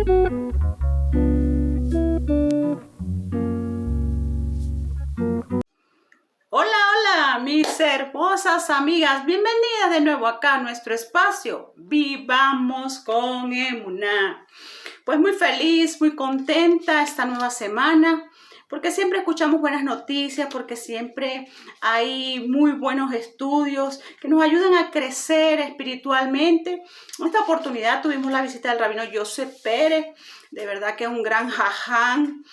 Hola, hola, mis hermosas amigas, bienvenidas de nuevo acá a nuestro espacio, Vivamos con Emuná. Pues muy feliz, muy contenta esta nueva semana, porque siempre escuchamos buenas noticias, porque siempre hay muy buenos estudios que nos ayudan a crecer espiritualmente. En esta oportunidad tuvimos la visita del rabino Joseph Pérez, de verdad que es un gran jaján,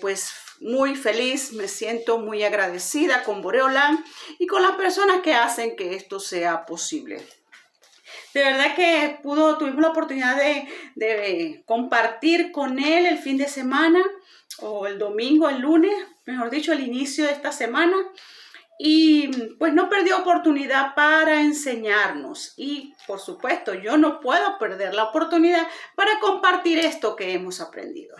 pues muy feliz, me siento muy agradecida con Boreolán y con las personas que hacen que esto sea posible. De verdad que tuvimos la oportunidad de compartir con él el fin de semana, o el domingo, el lunes, mejor dicho, el inicio de esta semana. Y pues no perdió oportunidad para enseñarnos. Y por supuesto, yo no puedo perder la oportunidad para compartir esto que hemos aprendido.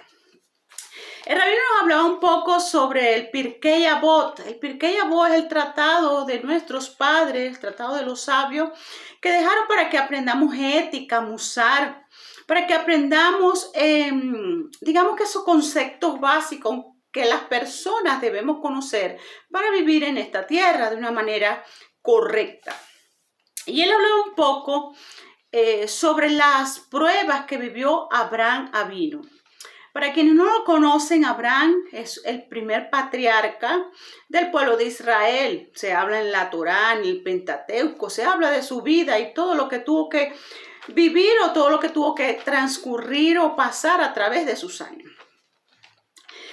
El rabino nos hablaba un poco sobre el Pirkei Avot. El Pirkei Avot es el tratado de nuestros padres, el tratado de los sabios, que dejaron para que aprendamos ética, musar, para que aprendamos, digamos que esos conceptos básicos que las personas debemos conocer para vivir en esta tierra de una manera correcta. Y él habló un poco sobre las pruebas que vivió Abraham Avinu. Para quienes no lo conocen, Abraham es el primer patriarca del pueblo de Israel. Se habla en la Torá, en el Pentateuco, se habla de su vida y todo lo que tuvo que vivir o todo lo que tuvo que transcurrir o pasar a través de sus años.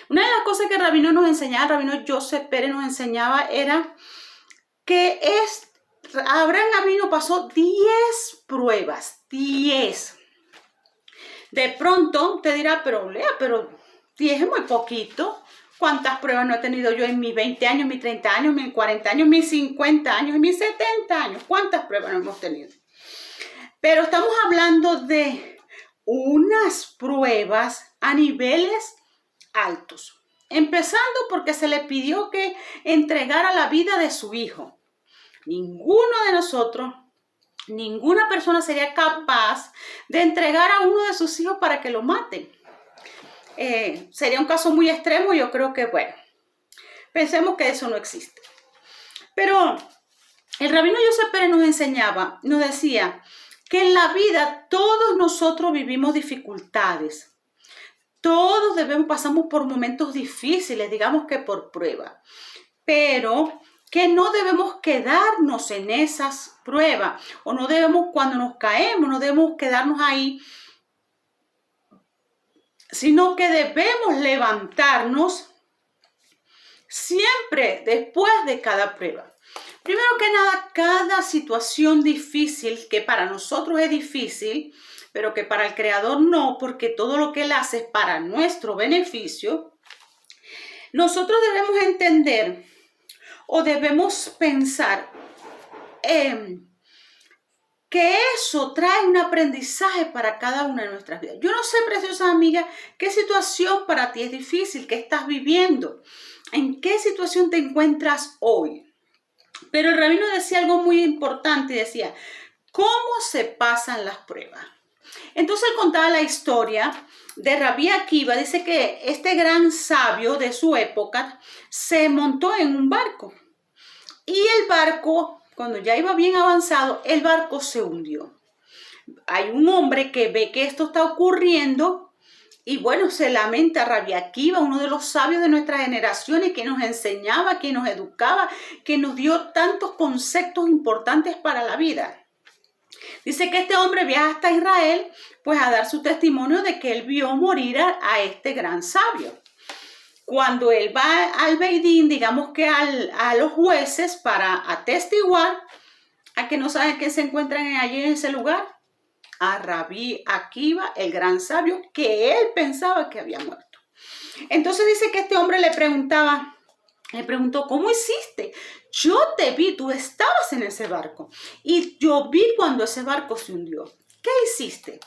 Una de las cosas que el rabino nos enseñaba, el rabino Joseph Pérez nos enseñaba, era que Abraham Avinu pasó 10 pruebas, 10. De pronto te dirá, pero Lea, pero 10 es muy poquito. ¿Cuántas pruebas no he tenido yo en mis 20 años, mis 30 años, mis 40 años, mis 50 años, mis 70 años? ¿Cuántas pruebas no hemos tenido? Pero estamos hablando de unas pruebas a niveles altos. Empezando porque se le pidió que entregara la vida de su hijo. Ninguno de nosotros, ninguna persona sería capaz de entregar a uno de sus hijos para que lo maten. Sería un caso muy extremo, yo creo que, bueno, pensemos que eso no existe. Pero el rabino Joseph Pérez nos enseñaba, nos decía que en la vida todos nosotros vivimos dificultades. Todos pasamos por momentos difíciles, digamos que por prueba. Pero que no debemos quedarnos en esas pruebas, o no debemos, cuando nos caemos, no debemos quedarnos ahí, sino que debemos levantarnos siempre después de cada prueba. Primero que nada, cada situación difícil, que para nosotros es difícil, pero que para el Creador no, porque todo lo que Él hace es para nuestro beneficio, nosotros debemos entender o debemos pensar que eso trae un aprendizaje para cada una de nuestras vidas. Yo no sé, preciosa amiga, qué situación para ti es difícil, qué estás viviendo, en qué situación te encuentras hoy. Pero el rabino decía algo muy importante, decía, ¿cómo se pasan las pruebas? Entonces él contaba la historia de Rabí Akiva. Dice que este gran sabio de su época se montó en un barco. Y el barco, cuando ya iba bien avanzado, el barco se hundió. Hay un hombre que ve que esto está ocurriendo y bueno, se lamenta. Rabí Akiva, uno de los sabios de nuestra generación y que nos enseñaba, que nos educaba, que nos dio tantos conceptos importantes para la vida. Dice que este hombre viaja hasta Israel pues a dar su testimonio de que él vio morir a este gran sabio. Cuando él va al Beidín, digamos que a los jueces para atestiguar, a que no saben que se encuentran allí en ese lugar, a Rabí Akiva, el gran sabio, que él pensaba que había muerto. Entonces dice que este hombre le preguntó, ¿cómo hiciste? Yo te vi, tú estabas en ese barco y yo vi cuando ese barco se hundió. ¿Qué hiciste?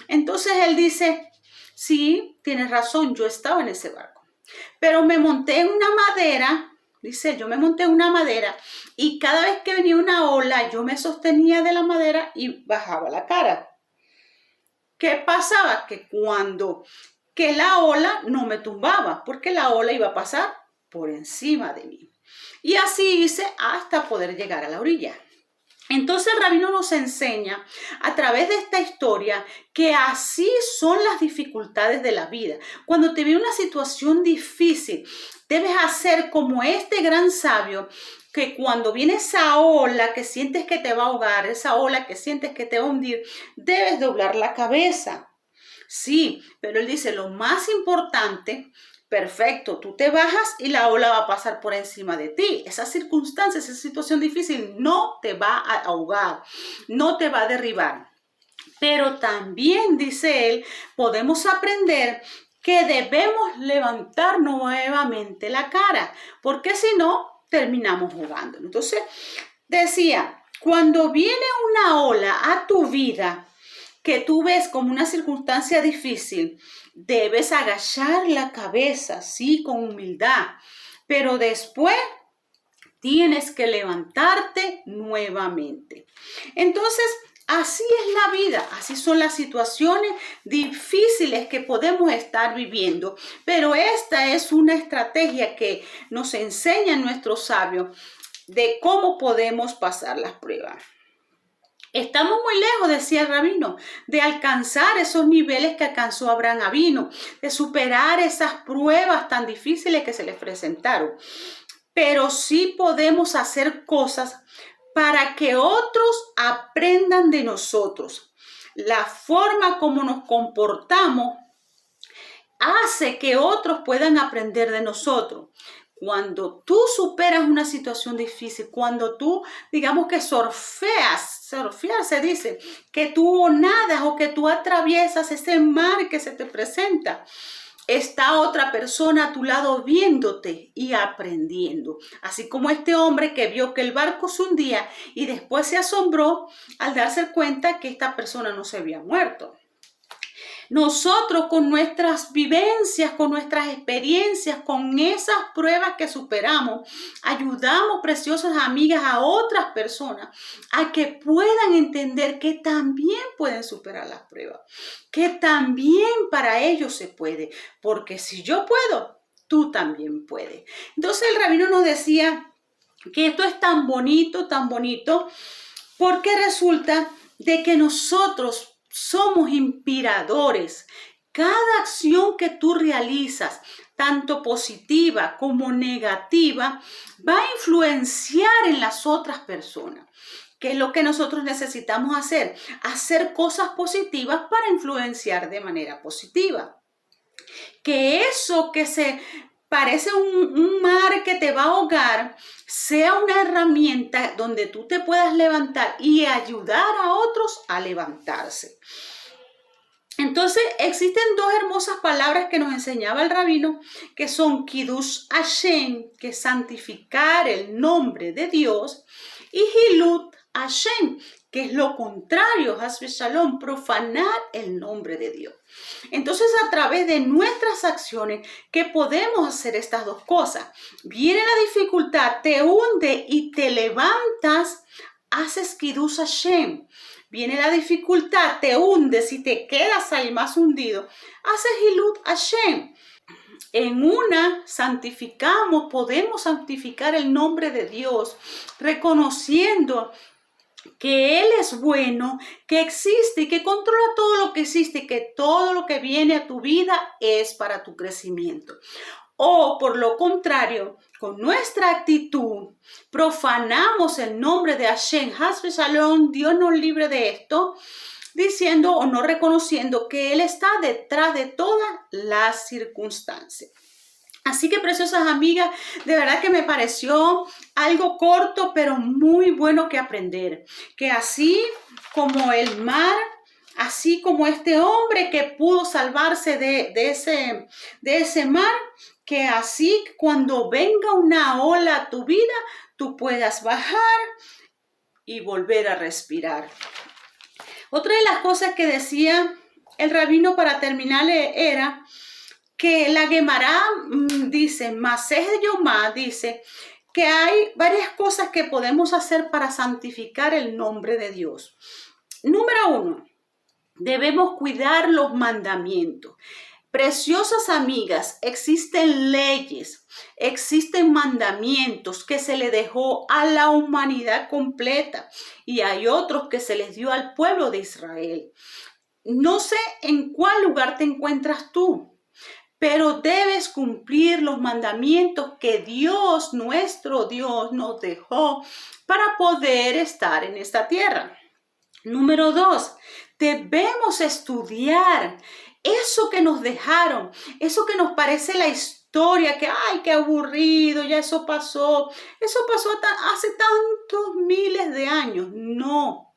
Entonces él dice, sí, tienes razón, yo estaba en ese barco. Pero me monté en una madera, dice, yo me monté en una madera y cada vez que venía una ola, yo me sostenía de la madera y bajaba la cara. ¿Qué pasaba? Que la ola no me tumbaba, porque la ola iba a pasar por encima de mí. Y así hice hasta poder llegar a la orilla. Entonces el rabino nos enseña a través de esta historia que así son las dificultades de la vida. Cuando te viene una situación difícil, debes hacer como este gran sabio, que cuando viene esa ola que sientes que te va a ahogar, esa ola que sientes que te va a hundir, debes doblar la cabeza. Sí, pero él dice, lo más importante, perfecto, tú te bajas y la ola va a pasar por encima de ti. Esa circunstancia, esa situación difícil no te va a ahogar, no te va a derribar. Pero también, dice él, podemos aprender que debemos levantar nuevamente la cara, porque si no, terminamos jugando. Entonces, decía, cuando viene una ola a tu vida, que tú ves como una circunstancia difícil, debes agachar la cabeza, sí, con humildad, pero después tienes que levantarte nuevamente. Entonces, así es la vida, así son las situaciones difíciles que podemos estar viviendo, pero esta es una estrategia que nos enseña nuestros sabios de cómo podemos pasar las pruebas. Estamos muy lejos, decía el rabino, de alcanzar esos niveles que alcanzó Abraham Avino, de superar esas pruebas tan difíciles que se les presentaron. Pero sí podemos hacer cosas para que otros aprendan de nosotros. La forma como nos comportamos hace que otros puedan aprender de nosotros. Cuando tú superas una situación difícil, cuando tú, digamos que surfear se dice, que tú nadas o que tú atraviesas ese mar que se te presenta, está otra persona a tu lado viéndote y aprendiendo. Así como este hombre que vio que el barco se hundía y después se asombró al darse cuenta que esta persona no se había muerto. Nosotros con nuestras vivencias, con nuestras experiencias, con esas pruebas que superamos, ayudamos, preciosas amigas, a otras personas a que puedan entender que también pueden superar las pruebas, que también para ellos se puede, porque si yo puedo, tú también puedes. Entonces el rabino nos decía que esto es tan bonito, porque resulta de que nosotros somos inspiradores. Cada acción que tú realizas, tanto positiva como negativa, va a influenciar en las otras personas. ¿Qué es lo que nosotros necesitamos hacer? Hacer cosas positivas para influenciar de manera positiva. Que eso que se parece un mar que te va a ahogar, sea una herramienta donde tú te puedas levantar y ayudar a otros a levantarse. Entonces, existen dos hermosas palabras que nos enseñaba el rabino, que son Kiddush Hashem, que es santificar el nombre de Dios, y Hilut Hashem, que es lo contrario, Has Shalom, profanar el nombre de Dios. Entonces, a través de nuestras acciones, ¿qué podemos hacer estas dos cosas? Viene la dificultad, te hunde y te levantas, haces Kiddush Hashem. Viene la dificultad, te hundes y te quedas ahí más hundido, haces Hilut Hashem. En una santificamos, podemos santificar el nombre de Dios, reconociendo que Él es bueno, que existe y que controla todo lo que existe y que todo lo que viene a tu vida es para tu crecimiento. O por lo contrario, con nuestra actitud, profanamos el nombre de Hashem, Has Shalom, Dios nos libre de esto, diciendo o no reconociendo que Él está detrás de todas las circunstancias. Así que, preciosas amigas, de verdad que me pareció algo corto, pero muy bueno que aprender. Que así como el mar, así como este hombre que pudo salvarse de ese mar, que así cuando venga una ola a tu vida, tú puedas bajar y volver a respirar. Otra de las cosas que decía el rabino para terminar era que la Gemara dice, Masej Yomá dice que hay varias cosas que podemos hacer para santificar el nombre de Dios. Número 1, Debemos cuidar los mandamientos. Preciosas amigas, existen leyes, existen mandamientos que se le dejó a la humanidad completa y hay otros que se les dio al pueblo de Israel. No sé en cuál lugar te encuentras tú, pero debes cumplir los mandamientos que Dios, nuestro Dios, nos dejó para poder estar en esta tierra. Número 2, debemos estudiar eso que nos dejaron, eso que nos parece la historia, que ay, qué aburrido, ya eso pasó hace tantos miles de años. No,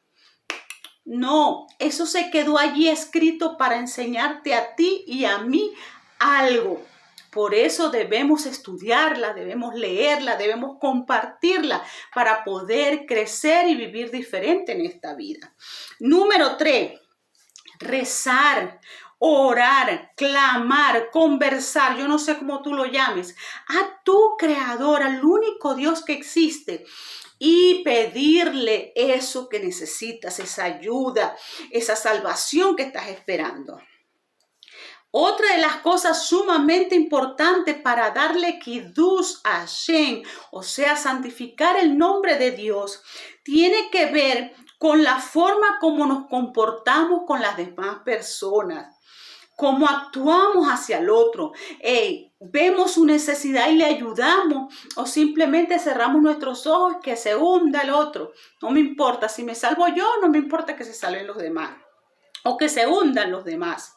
eso se quedó allí escrito para enseñarte a ti y a mí algo. Por eso debemos estudiarla, debemos leerla, debemos compartirla para poder crecer y vivir diferente en esta vida. Número 3, rezar, orar, clamar, conversar, yo no sé cómo tú lo llames, a tu creador, al único Dios que existe, y pedirle eso que necesitas, esa ayuda, esa salvación que estás esperando. Otra de las cosas sumamente importantes para darle kiddush a Hashem, o sea, santificar el nombre de Dios, tiene que ver con la forma como nos comportamos con las demás personas, cómo actuamos hacia el otro. Vemos su necesidad y le ayudamos, o simplemente cerramos nuestros ojos que se hunda el otro. No me importa, si me salvo yo, no me importa que se salven los demás o que se hundan los demás.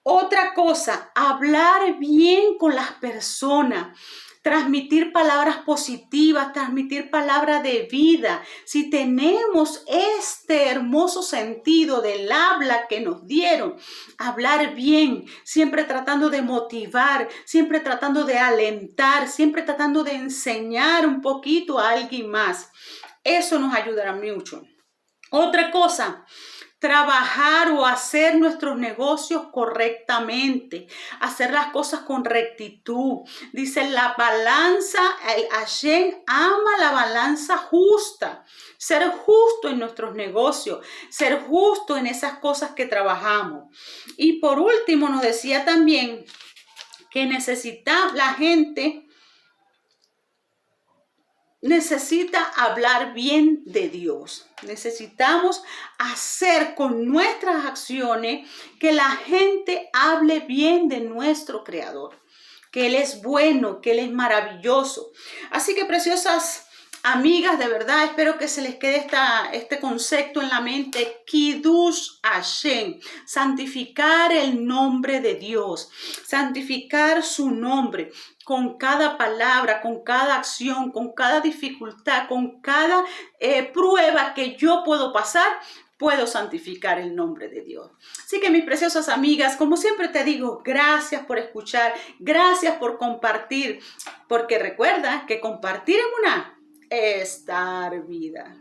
Otra cosa, hablar bien con las personas, transmitir palabras positivas, transmitir palabras de vida. Si tenemos este hermoso sentido del habla que nos dieron, hablar bien, siempre tratando de motivar, siempre tratando de alentar, siempre tratando de enseñar un poquito a alguien más. Eso nos ayudará mucho. Otra cosa, trabajar o hacer nuestros negocios correctamente, hacer las cosas con rectitud. Dice la balanza, el Hashem ama la balanza justa. Ser justo en nuestros negocios, ser justo en esas cosas que trabajamos. Y por último nos decía también que la gente necesita hablar bien de Dios. Necesitamos hacer con nuestras acciones que la gente hable bien de nuestro Creador, que Él es bueno, que Él es maravilloso. Así que, preciosas amigas, de verdad espero que se les quede este concepto en la mente. Kiddush Hashem, santificar el nombre de Dios, santificar su nombre con cada palabra, con cada acción, con cada dificultad, con cada prueba que yo puedo pasar. Puedo santificar el nombre de Dios. Así que, mis preciosas amigas, como siempre te digo, gracias por escuchar, gracias por compartir, porque recuerda que compartir es dar vida.